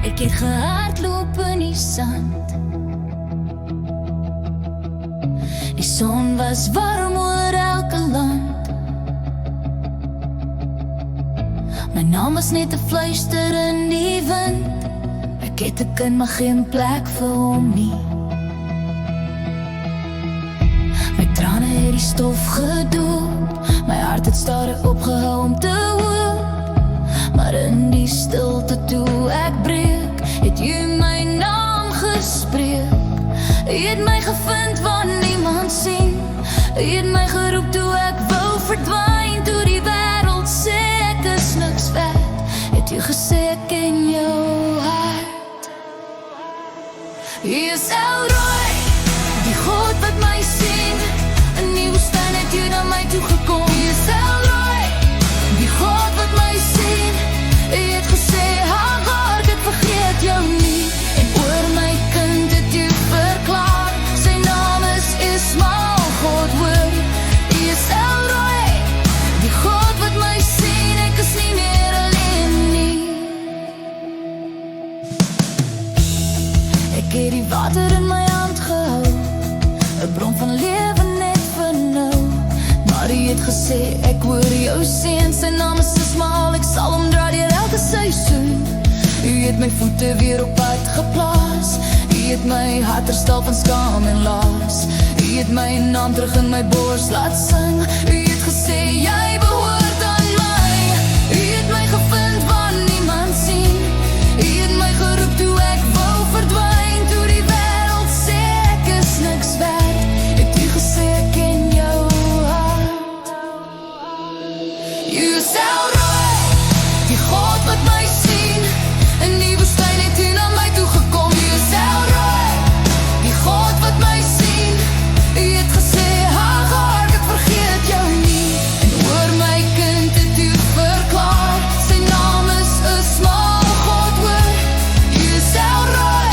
Ek het gehardloop in die sand. Die son was warm oor elke land. My naam was net 'n fluister in die wind. Ek het 'n kind, maar geen plek vir hom nie. My trane het die stof gedoop. My hart het stadig opgehou om te hoop. Maar in die stilte toe ek breek, het jy my naam gespreek. Jy het my gevind waar niemand sien. Jy het my geroep toe ek wou verdwyn. Toe die wêreld sê ek is niks werd, het jy gesê ek ken jou hart. Jy is El Roi, die God wat my sien. In die woestyn het jy na my toe gekom. Jy is El Roi, die God wat my sien. Jy het gesê, Hagar, ek vergeet jou nie. En oor my kind het jy verklaar, sy naam is Ismael, God hoor. Jy is El Roi, die God wat my sien. Ek is nie meer alleen nie. Ek het die water in my hand gehou, 'n bron van lewe net vir nou. Maar jy het gesê, ek hoor jou seun, sy naam is Ismael, ek sal hom dra deur elke seisoen. Jy het my voete weer op pad geplaas. Jy het my hart herstel van skaam en laas. Jy het my naam terug in my bors laat sing. Jy het gesê, jy behoort aan my. Jy het my gevind waar niemand sien. Jy het my geroep toe ek wou verdwyn. Toe die wêreld sê ek is niks werd, het jy gesê ek ken jou hart. Jy is El Roi, die God wat my sien. In die woestyn het jy na my toe gekom. Jy is El Roi, die God wat my sien. Jy het gesê, Hagar, ek vergeet jou nie. En oor my kind het jy verklaar, sy naam is Ismael, God hoor. Jy is El Roi,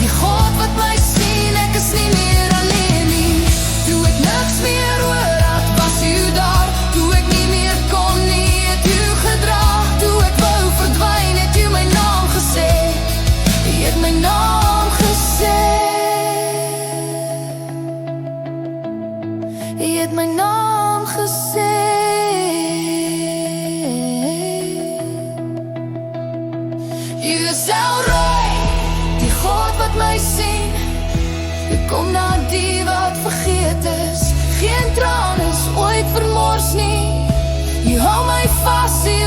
die God wat my sien. Ek is nie meer alleen nie. Toe ek niks meer hoor had, was jy daar. Toe ek nie meer kon nie, het jy gedra. Toe ek wou verdwyn, het jy my naam gesê. Jy het my naam gesê. Jy het my naam gesê. Jy is El Roi, die God wat my sien. Jy kom na die wat vergeet is. Geen traan is ooit vermors nie. Jy hou my vas, jy